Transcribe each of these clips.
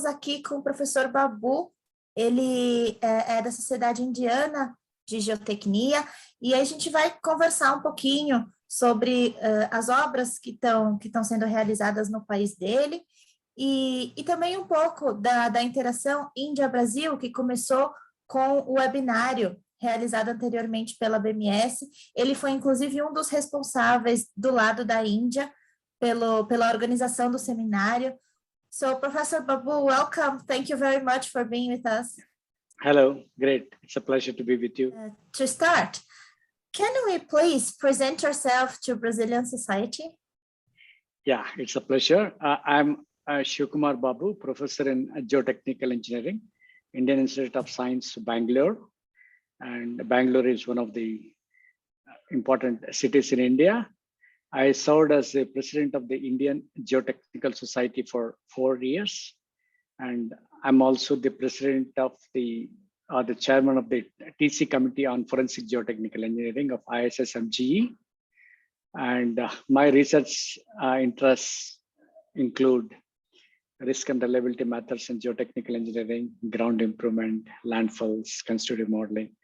estamos aqui com o professor Babu, ele é da Sociedade Indiana de Geotecnia, e a gente vai conversar um pouquinho sobre as obras que estão sendo realizadas no país dele, e também um pouco da interação Índia-Brasil, que começou com o webinário realizado anteriormente pela ABMS. Ele foi, inclusive, um dos responsáveis do lado da Índia pela organização do seminário. So, Professor Babu, welcome. Thank you very much for being with us. Hello, great. It's a pleasure to be with you. To start, can we please present yourself to Brazilian society? Yeah, it's a pleasure. I'm Sivakumar Babu, professor in geotechnical engineering, Indian Institute of Science, Bangalore. And Bangalore is one of the important cities in India. I served as the president of the Indian Geotechnical Society for 4 years. And I'm also the president of the chairman of the TC Committee on Forensic Geotechnical Engineering of ISSMGE. And my research interests include risk and reliability methods in geotechnical engineering, ground improvement, landfalls, constructive modeling,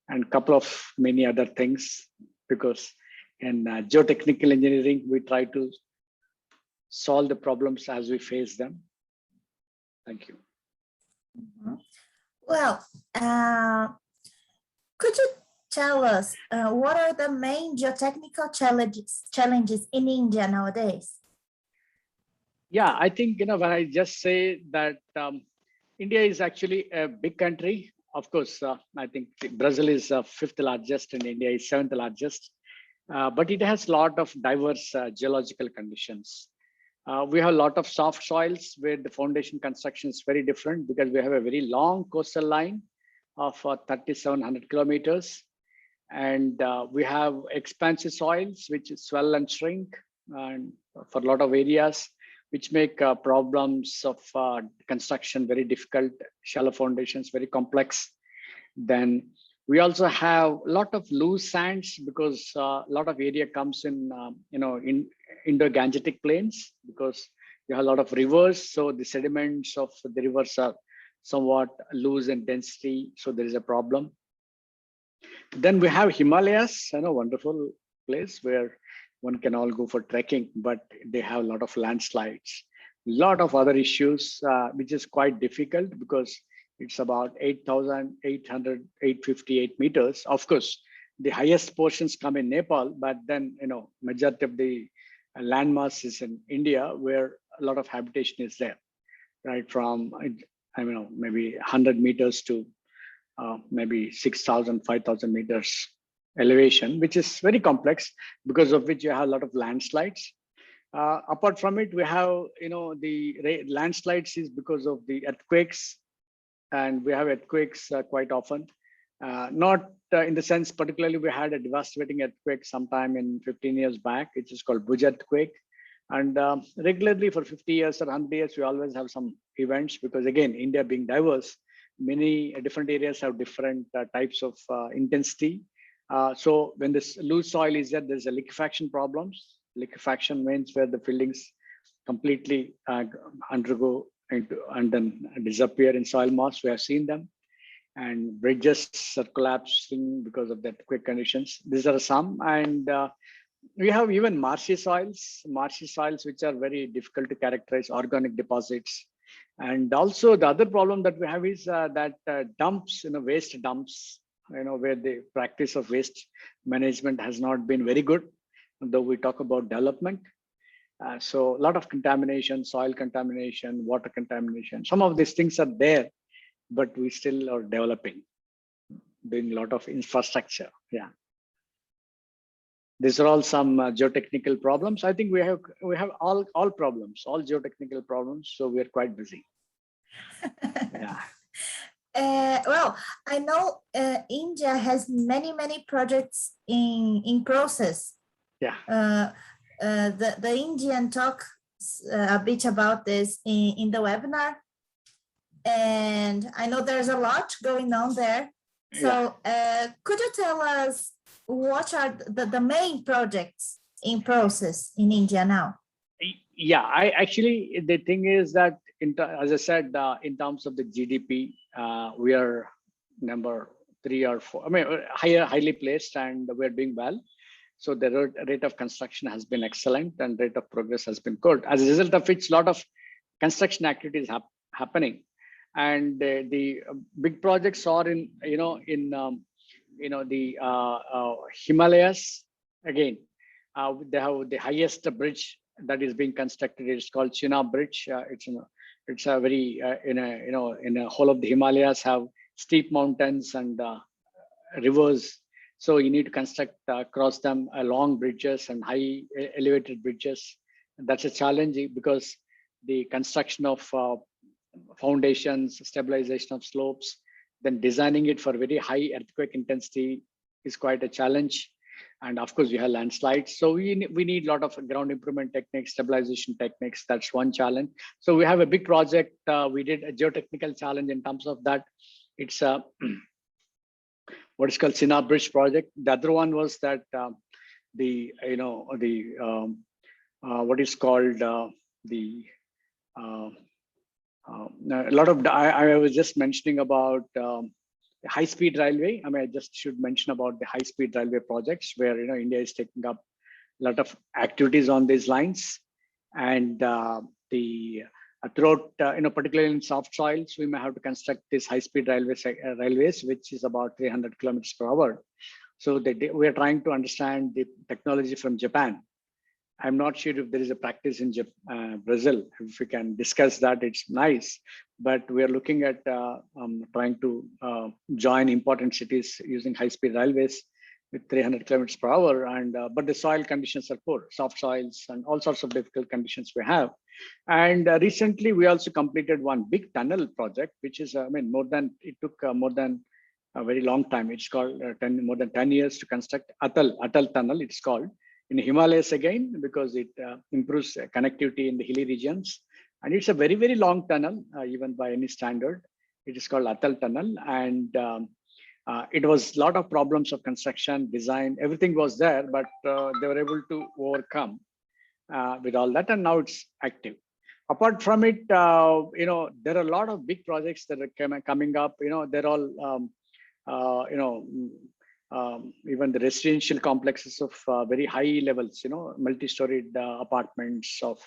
and a couple of many other things, because in geotechnical engineering, we try to solve the problems as we face them. Thank you. Mm-hmm. Well, could you tell us what are the main geotechnical challenges in India nowadays? Yeah, I think, when I just say that India is actually a big country. Of course, I think Brazil is fifth largest and India is seventh largest. But it has a lot of diverse geological conditions. We have a lot of soft soils where the foundation construction is very different, because we have a very long coastal line of 3,700 kilometers. And we have expansive soils which swell and shrink and for a lot of areas, which make problems of construction very difficult, shallow foundations very complex. Then we also have a lot of loose sands, because a lot of area comes in, in Indo-Gangetic plains, because you have a lot of rivers. So the sediments of the rivers are somewhat loose in density. So there is a problem. Then we have Himalayas, wonderful place where one can all go for trekking, but they have a lot of landslides, a lot of other issues, which is quite difficult because it's about 8,858 meters. Of course, the highest portions come in Nepal, but then, majority of the landmass is in India, where a lot of habitation is there, right? From, maybe 100 meters to maybe 6,000, 5,000 meters elevation, which is very complex, because of which you have a lot of landslides. Apart from it, we have, the landslides is because of the earthquakes, and we have earthquakes quite often. Not in the sense, particularly we had a devastating earthquake sometime in 15 years back, which is called Bhuj earthquake. And regularly for 50 years or 100 years, we always have some events, because again, India being diverse, many different areas have different types of intensity. So when this loose soil is there, there's a liquefaction problems. Liquefaction means where the fillings completely undergo and then disappear in soil mass. We have seen them, and bridges are collapsing because of the quick conditions. These are some, and we have even marshy soils which are very difficult to characterize, organic deposits. And also the other problem that we have is that dumps, waste dumps, where the practice of waste management has not been very good, though we talk about development. So a lot of contamination, soil contamination, water contamination. Some of these things are there, but we still are developing, doing a lot of infrastructure. Yeah. These are all some geotechnical problems. I think we have all problems, all geotechnical problems. So we're quite busy. Yeah. Well, I know India has many projects in process. Yeah. The Indian talks a bit about this in the webinar, and I know there's a lot going on there. So could you tell us what are the main projects in process in India now? Yeah, the thing is that as I said, in terms of the GDP, we are number 3 or 4. I mean, highly placed, and we're doing well. So the rate of construction has been excellent, and rate of progress has been good. As a result of which, a lot of construction activities happening, and the big projects are in the Himalayas. Again, they have the highest bridge that is being constructed. It's called Chenab Bridge. It's a very in a whole of the Himalayas have steep mountains and rivers. So you need to construct across them long bridges and high elevated bridges. And that's a challenge because the construction of foundations, stabilization of slopes, then designing it for very high earthquake intensity is quite a challenge. And of course, we have landslides. So we need a lot of ground improvement techniques, stabilization techniques. That's one challenge. So we have a big project. We did a geotechnical challenge in terms of that. It's a what is called Chenab Bridge project. The other one was that what is called a lot of I was just mentioning about high-speed railway. I mean, I just should mention about the high-speed railway projects where India is taking up a lot of activities on these lines, and throughout particularly in soft soils, we may have to construct these high-speed railways, which is about 300 kilometers per hour. So we are trying to understand the technology from Japan. I'm not sure if there is a practice in Brazil. If we can discuss that, it's nice. But we are looking at trying to join important cities using high-speed railways with 300 kilometers per hour. And but the soil conditions are poor, soft soils, and all sorts of difficult conditions we have. And recently, we also completed one big tunnel project, which is it took more than a very long time. It's called more than 10 years to construct Atal Tunnel. It's called. In the Himalayas again, because it improves connectivity in the hilly regions. And it's a very, very long tunnel, even by any standard. It is called Atal Tunnel. And it was a lot of problems of construction, design, everything was there, but they were able to overcome with all that. And now it's active. Apart from it, there are a lot of big projects that are coming up. They're all, even the residential complexes of very high levels, multi-storied apartments of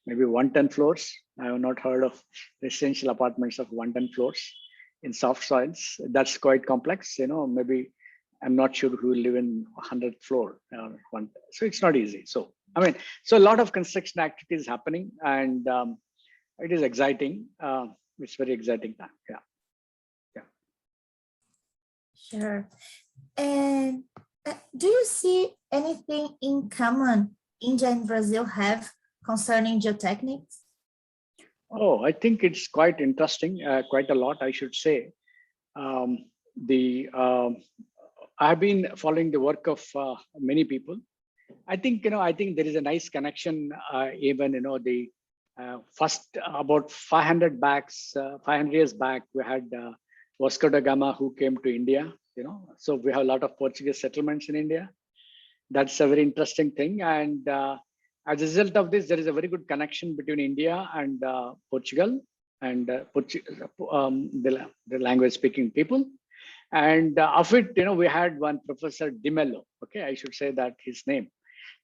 maybe 110 floors. I have not heard of residential apartments of 110 floors in soft soils. That's quite complex. Maybe I'm not sure who will live in 100th floor. So it's not easy. So so a lot of construction activities happening, and it is exciting. It's very exciting time. Yeah. Sure. And do you see anything in common India and Brazil have concerning geotechnics? Oh, I think it's quite interesting, quite a lot, I should say. I've been following the work of many people. I think there is a nice connection. Even the first about 500 years back, we had Vasco da Gama who came to India. So we have a lot of Portuguese settlements in India. That's a very interesting thing. And as a result of this, there is a very good connection between India and Portugal and the language-speaking people. And of it, we had one Professor De Mello. Okay, I should say that his name.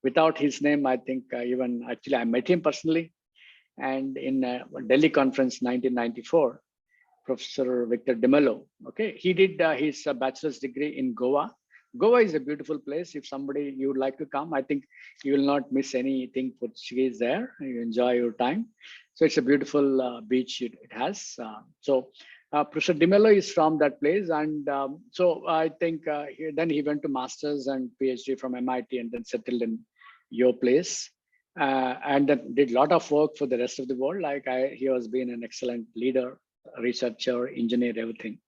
Without his name, I think actually I met him personally. And in Delhi conference 1994, Professor Victor De Mello. Okay, he did his bachelor's degree in Goa. Goa is a beautiful place. If somebody you would like to come, I think you will not miss anything Portuguese there. You enjoy your time. So it's a beautiful beach it has. Professor De Mello is from that place, and so I think then he went to masters and PhD from MIT, and then settled in your place, and then did a lot of work for the rest of the world. He has been an excellent leader, researcher, engineer, everything.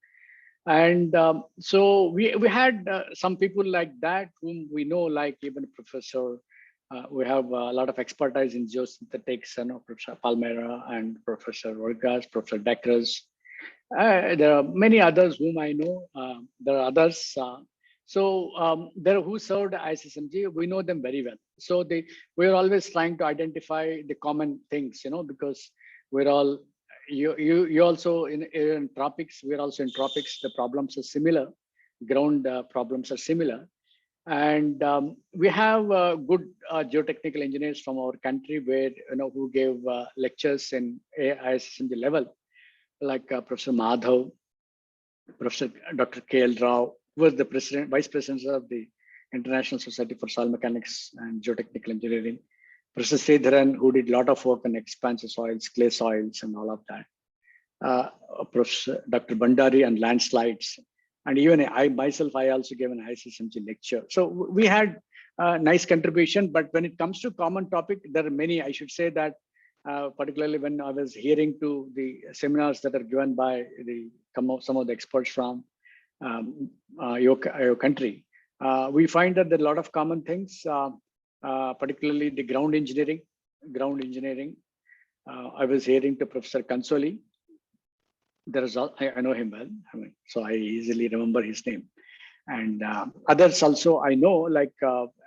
And so we had some people like that whom we know, like even Professor. We have a lot of expertise in geosynthetics, Professor Palmera and Professor Vargas, Professor Deckers. There are many others whom I know. There are others. There who served ISSMG, we know them very well. So we're always trying to identify the common things, because we're all you also in tropics. We're also in tropics. The problems are similar. Ground problems are similar. And we have good geotechnical engineers from our country, where who gave lectures in ISSMG level, like Professor Madhav, Professor Dr. K.L. Rao, who was the vice president of the International Society for Soil Mechanics and Geotechnical Engineering. Professor Sridharan, who did a lot of work on expansive soils, clay soils, and all of that. Professor Dr. Bandari and landslides. And even I myself, I also gave an ISSMG lecture. So we had a nice contribution, but when it comes to common topic, there are many. I should say that particularly when I was hearing to the seminars that are given by some of the experts from your country, we find that there are a lot of common things, particularly the ground engineering. I was hearing to Professor Kansoli. There is, I know him well, so I easily remember his name. And others also I know, like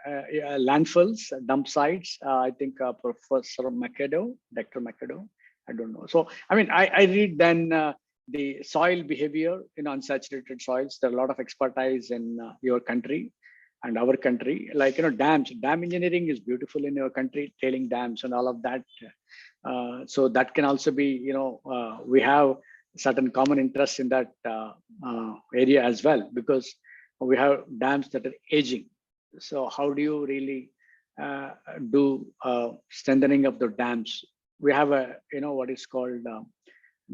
landfills, dump sites. I think Professor Macedo, Dr. Macedo, I don't know. So I read then the soil behavior in unsaturated soils. There are a lot of expertise in your country and our country, like dams. Dam engineering is beautiful in your country, tailing dams and all of that. So that can also be, we have certain common interests in that area as well, because we have dams that are aging. So how do you really do strengthening of the dams? We have a, what is called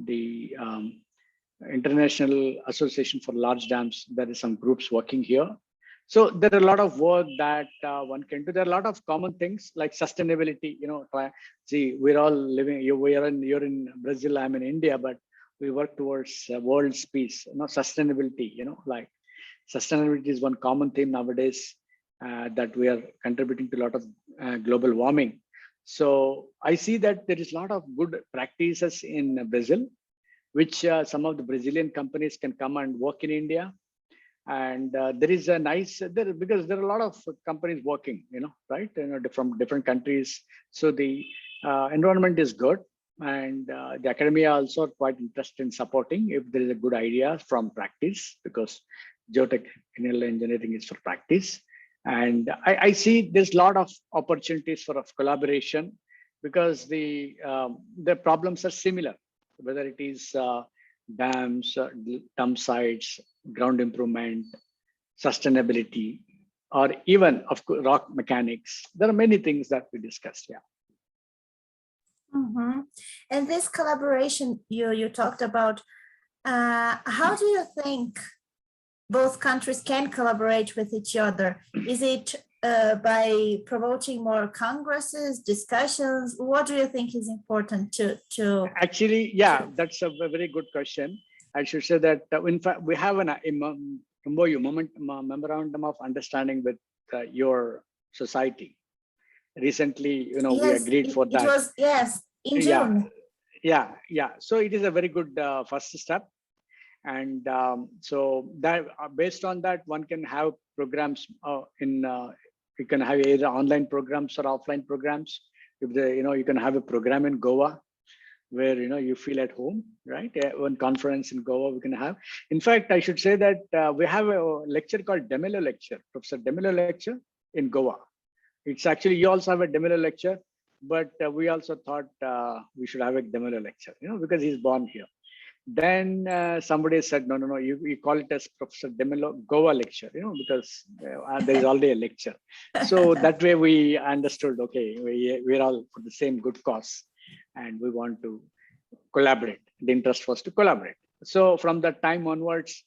the International Association for Large Dams. There is some groups working here. So there are a lot of work that one can do. There are a lot of common things like sustainability. See, we're all living. You're in Brazil. I'm in India, but we work towards world's peace. Sustainability. Like sustainability is one common theme nowadays that we are contributing to a lot of global warming. So I see that there is a lot of good practices in Brazil, which some of the Brazilian companies can come and work in India. And there is a nice because there are a lot of companies working, right, from different countries. So the environment is good, and the academia also are quite interested in supporting if there is a good idea from practice, because geotechnical engineering is for practice. And I see there's a lot of opportunities for collaboration, because the problems are similar, whether it is dams, dump sites, ground improvement, sustainability, or even of course rock mechanics. There are many things that we discussed. Yeah. Mm-hmm. And this collaboration you talked about, how do you think both countries can collaborate with each other? Is it by promoting more congresses, discussions? What do you think is important to Actually, yeah, that's a very good question. I should say that in fact we have an MOU, memorandum of understanding with your society. Recently, we agreed for that. It was, yes, in June. Yeah. So it is a very good first step. And so that based on that, one can have programs you can have either online programs or offline programs. If you can have a program in Goa where you feel at home, right? One conference in Goa we can have. In fact, I should say that we have a lecture called Demelo lecture, Professor Demelo lecture in Goa. It's actually, you also have a Demelo lecture, but we also thought we should have a Demelo lecture, because he's born here. Then somebody said, no, you call it as Professor Demelo Goa lecture, because there is already a lecture. So that way we understood, okay, we're all for the same good cause and we want to collaborate. The interest was to collaborate. So from that time onwards,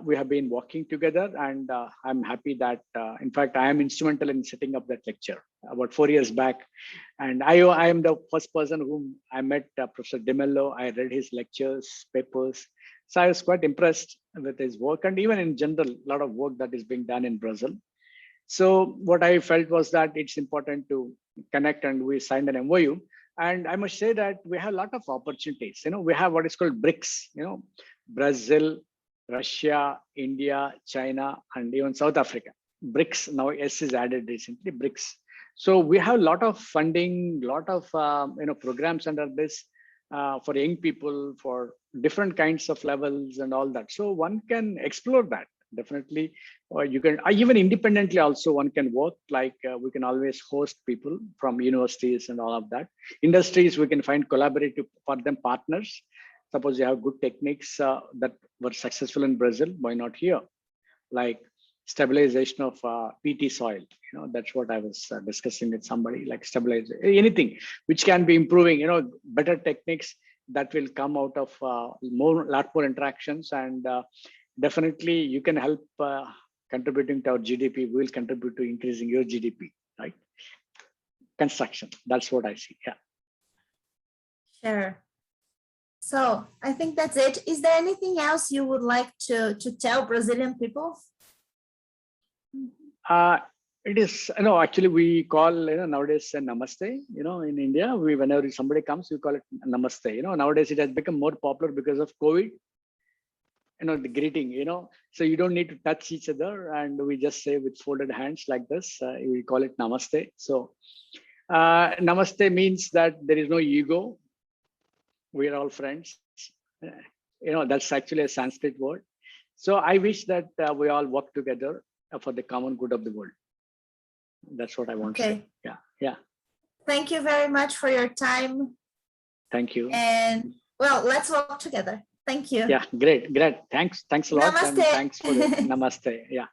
we have been working together, and I'm happy that, in fact, I am instrumental in setting up that lecture about 4 years back. And I am the first person whom I met, Professor Demelo. I read his lectures, papers. So I was quite impressed with his work, and even in general, a lot of work that is being done in Brazil. So what I felt was that it's important to connect, and we signed an MOU. And I must say that we have a lot of opportunities. We have what is called BRICS, Brazil, Russia, India, China, and even South Africa. BRICS, now S is added recently, BRICS. So we have a lot of funding, lot of programs under this. for young people, for different kinds of levels and all that. So one can explore that definitely, or you can even independently also one can work, like we can always host people from universities and all of that. Industries, we can find collaborative for them partners. Suppose you have good techniques that were successful in Brazil, why not here? Like stabilization of PT soil, that's what I was discussing with somebody, like stabilize anything which can be improving, better techniques that will come out of lot more interactions, and definitely you can help contributing to our GDP. Will contribute to increasing your GDP, right? Construction, that's what I see. Yeah. Sure. So I think that's it. Is there anything else you would like to tell Brazilian people? It is, actually we call, nowadays namaste, in India, whenever somebody comes, we call it namaste. Nowadays it has become more popular because of COVID, the greeting, so you don't need to touch each other, and we just say with folded hands like this, we call it namaste. So namaste means that there is no ego. We are all friends. That's actually a Sanskrit word. So I wish that we all work together for the common good of the world. That's what I want to say. Yeah. Yeah. Thank you very much for your time. Thank you. And well, let's work together. Thank you. Yeah, great. Thanks a lot. Namaste. And thanks for the namaste. Yeah.